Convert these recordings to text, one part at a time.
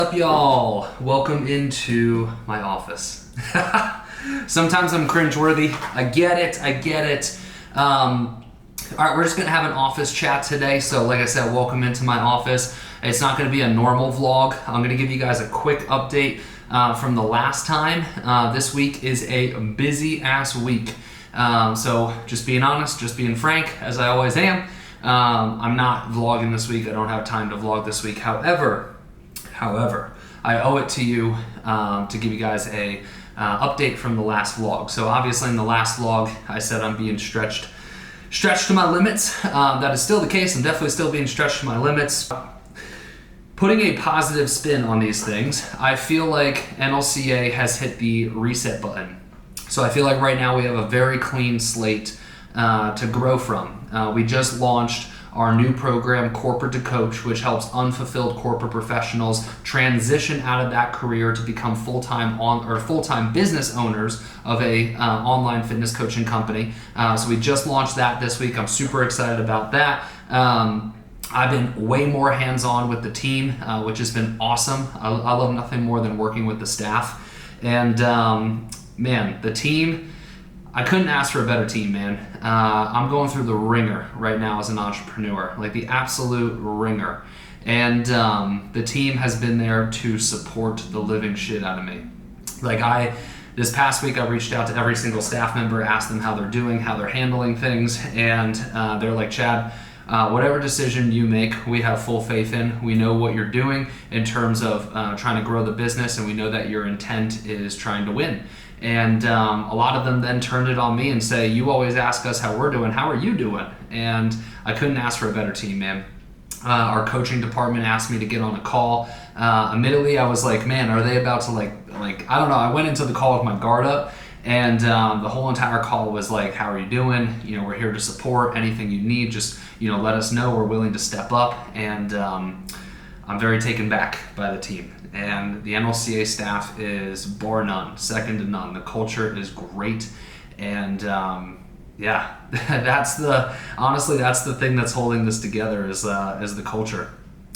What's up, y'all? Welcome into my office. Sometimes I'm cringeworthy. I get it. All right, we're just gonna have an office chat today. So like I said, welcome into my office. It's not gonna be a normal vlog. I'm gonna give you guys a quick update from the last time. This week is a busy ass week. So just being honest, just being frank, as I always am. I'm not vlogging this week. I don't have time to vlog this week. However, I owe it to you to give you guys a update from the last vlog. So obviously in the last vlog, I said I'm being stretched to my limits. That is still the case. I'm definitely still being stretched to my limits. Putting a positive spin on these things, I feel like NLCA has hit the reset button. So I feel like right now we have a very clean slate to grow from. We just launched our new program, Corporate to Coach, which helps unfulfilled corporate professionals transition out of that career to become full-time business owners of a online fitness coaching company. So we just launched that this week. I'm super excited about that. I've been way more hands-on with the team, which has been awesome. I love nothing more than working with the staff. And man, the team, I couldn't ask for a better team, man. I'm going through the ringer right now as an entrepreneur, like the absolute ringer. And the team has been there to support the living shit out of me. This past week, I reached out to every single staff member, asked them how they're doing, how they're handling things. And they're like, Chad, whatever decision you make, we have full faith in. We know what you're doing in terms of trying to grow the business, and we know that your intent is trying to win. And a lot of them then turned it on me and say, you always ask us how we're doing, how are you doing? And I couldn't ask for a better team, man. Our coaching department asked me to get on a call. Admittedly, I was like, man, are they about to like, I don't know. I went into the call with my guard up, and the whole entire call was like, how are you doing? You know, we're here to support anything you need. Just, let us know. We're willing to step up. And I'm very taken back by the team. And the NLCA staff is bar none, second to none. The culture is great. And yeah, that's the thing that's holding this together is the culture.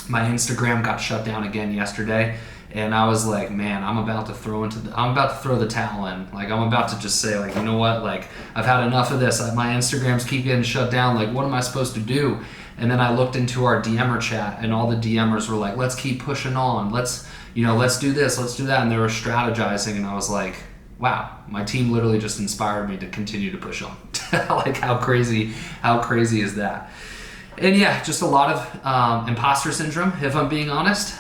My Instagram got shut down again yesterday, and I was like, man, I'm about to throw the towel in. Like, I'm about to just say, like, you know what? Like, I've had enough of this. My Instagrams keep getting shut down. Like, what am I supposed to do? And then I looked into our DMer chat, and all the DMers were like, let's keep pushing on. Let's do this, let's do that. And they were strategizing, and I was like, wow, my team literally just inspired me to continue to push on. Like, how crazy is that? And yeah, just a lot of imposter syndrome, if I'm being honest.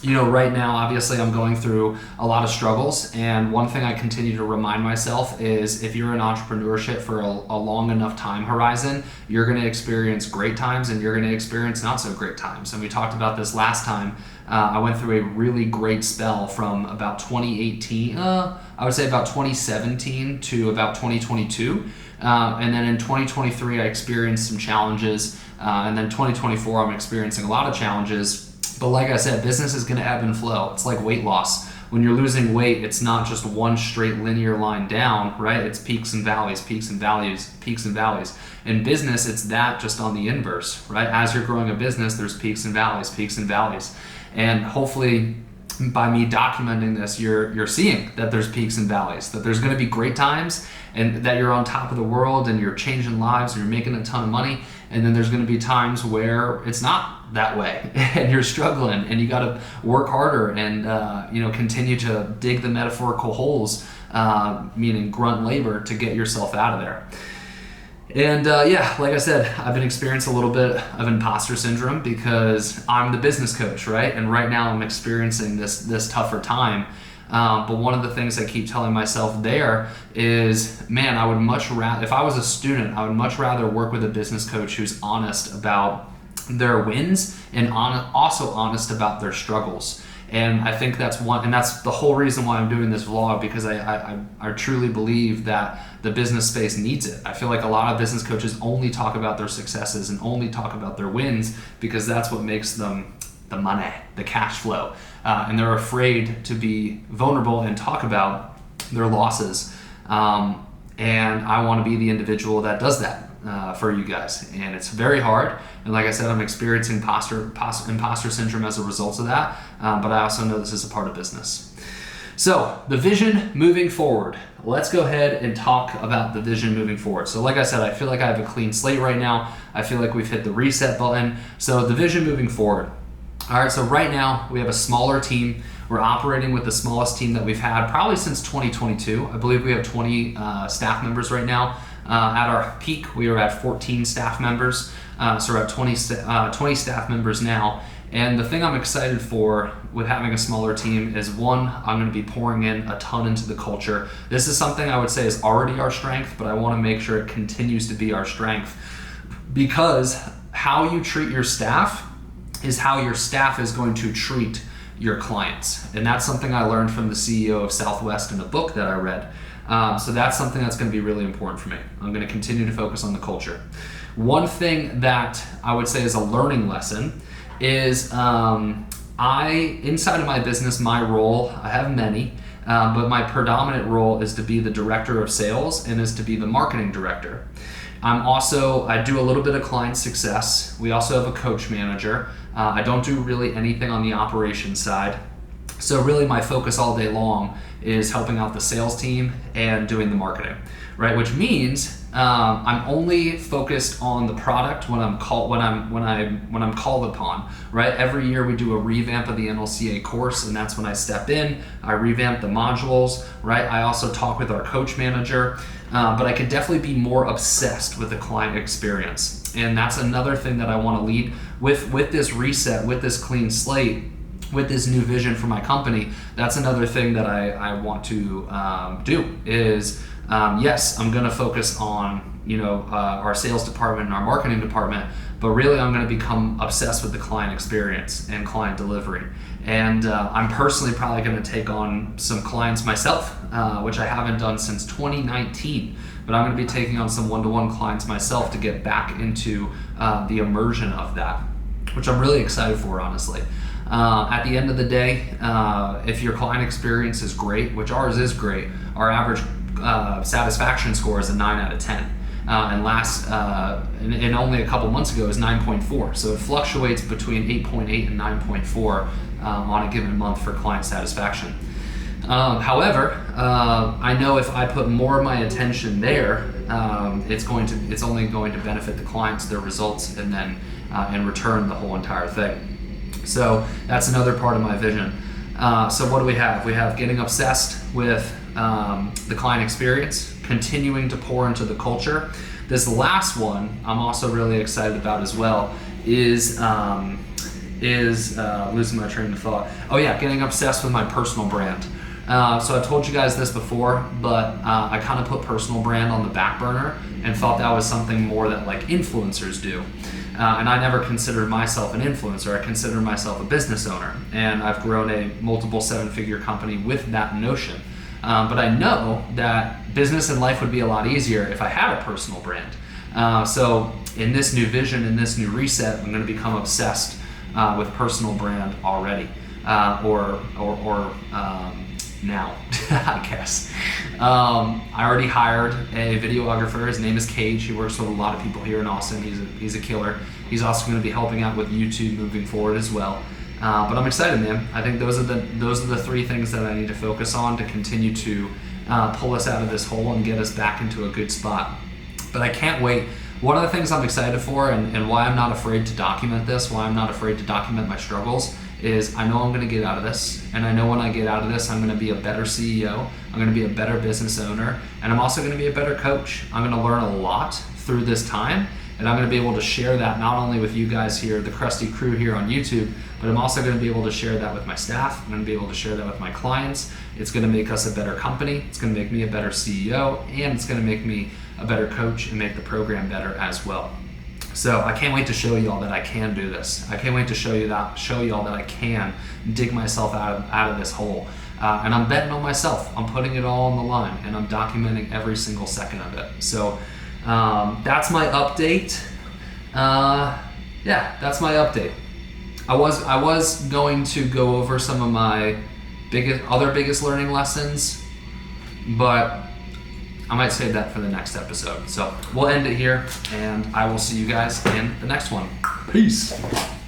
Right now, obviously, I'm going through a lot of struggles, and one thing I continue to remind myself is if you're in entrepreneurship for a long enough time horizon, you're going to experience great times and you're going to experience not so great times. And we talked about this last time. I went through a really great spell from about 2018, I would say about 2017 to about 2022. And then in 2023, I experienced some challenges. And then 2024, I'm experiencing a lot of challenges. But like I said, business is going to ebb and flow. It's like weight loss. When you're losing weight, it's not just one straight linear line down, right? It's peaks and valleys, peaks and valleys. In business, it's that just on the inverse, right? As you're growing a business, there's peaks and valleys. And hopefully, by me documenting this, you're seeing that there's peaks and valleys, that there's going to be great times, and that you're on top of the world and you're changing lives and you're making a ton of money. And then there's going to be times where it's not that way and you're struggling and you got to work harder and continue to dig the metaphorical holes, meaning grunt labor, to get yourself out of there. And like I said, I've been experiencing a little bit of imposter syndrome because I'm the business coach, right? And right now I'm experiencing this tougher time. But one of the things I keep telling myself there is, man, I would much rather, if I was a student, I would much rather work with a business coach who's honest about their wins and also honest about their struggles. And I think that's the whole reason why I'm doing this vlog, because I truly believe that the business space needs it. I feel like a lot of business coaches only talk about their successes and only talk about their wins because that's what makes them the money, the cash flow. And they're afraid to be vulnerable and talk about their losses. And I want to be the individual that does that. for you guys, and it's very hard. And like I said, I'm experiencing imposter syndrome as a result of that, but I also know this is a part of business. So the vision moving forward. Let's go ahead and talk about the vision moving forward. So like I said, I feel like I have a clean slate right now. I feel like we've hit the reset button. So the vision moving forward. All right, so right now we have a smaller team. We're operating with the smallest team that we've had probably since 2022. I believe we have 20 staff members right now. At our peak, we were at 14 staff members. So we're at 20 staff members now. And the thing I'm excited for with having a smaller team is, one, I'm going to be pouring in a ton into the culture. This is something I would say is already our strength, but I want to make sure it continues to be our strength, because how you treat your staff is how your staff is going to treat your clients. And that's something I learned from the CEO of Southwest in a book that I read. So that's something that's going to be really important for me. I'm going to continue to focus on the culture. One thing that I would say is a learning lesson is inside of my business, my role, I have many, but my predominant role is to be the director of sales and is to be the marketing director. I do a little bit of client success. We also have a coach manager. I don't do really anything on the operations side. So really my focus all day long is helping out the sales team and doing the marketing, right? Which means I'm only focused on the product when I'm called upon, right? Every year we do a revamp of the NLCA course, and that's when I step in. I revamp the modules, right? I also talk with our coach manager, but I could definitely be more obsessed with the client experience, and that's another thing that I want to lead with this reset, with this clean slate, with this new vision for my company. That's another thing that I want to do is. Yes, I'm going to focus on our sales department and our marketing department, but really I'm going to become obsessed with the client experience and client delivery. And I'm personally probably going to take on some clients myself, which I haven't done since 2019. But I'm going to be taking on some one-to-one clients myself to get back into the immersion of that, which I'm really excited for, honestly. At the end of the day, if your client experience is great, which ours is great, our average satisfaction score is a 9 out of 10. And only a couple months ago is 9.4. So it fluctuates between 8.8 and 9.4 on a given month for client satisfaction. However, I know if I put more of my attention there, it's only going to benefit the clients, their results, and then in return the whole entire thing. So that's another part of my vision. So what do we have? We have getting obsessed with the client experience, continuing to pour into the culture. This last one I'm also really excited about as well is losing my train of thought. Oh yeah, getting obsessed with my personal brand. So I've told you guys this before, but I kind of put personal brand on the back burner and thought that was something more that like influencers do. And I never considered myself an influencer. I considered myself a business owner, and I've grown a multiple 7-figure company with that notion. But I know that business and life would be a lot easier if I had a personal brand. So in this new vision, in this new reset, I'm going to become obsessed with personal brand already, or now, I guess. I already hired a videographer. His name is Cage. He works with a lot of people here in Austin. He's a killer. He's also going to be helping out with YouTube moving forward as well. But I'm excited, man. I think those are the three things that I need to focus on to continue to pull us out of this hole and get us back into a good spot. But I can't wait. One of the things I'm excited for, and why I'm not afraid to document this, why I'm not afraid to document my struggles, is I know I'm going to get out of this, and I know when I get out of this, I'm going to be a better CEO, I'm going to be a better business owner, and I'm also going to be a better coach. I'm going to learn a lot through this time, and I'm going to be able to share that not only with you guys here, the Krusty crew here on YouTube, but I'm also going to be able to share that with my staff. I'm going to be able to share that with my clients. It's going to make us a better company. It's going to make me a better CEO, and it's going to make me a better coach and make the program better as well. So I can't wait to show y'all that I can do this. I can't wait to show y'all that I can dig myself out of this hole. And I'm betting on myself. I'm putting it all on the line, and I'm documenting every single second of it. So that's my update. That's my update. I was going to go over some of my biggest learning lessons, but I might save that for the next episode. So we'll end it here, and I will see you guys in the next one. Peace.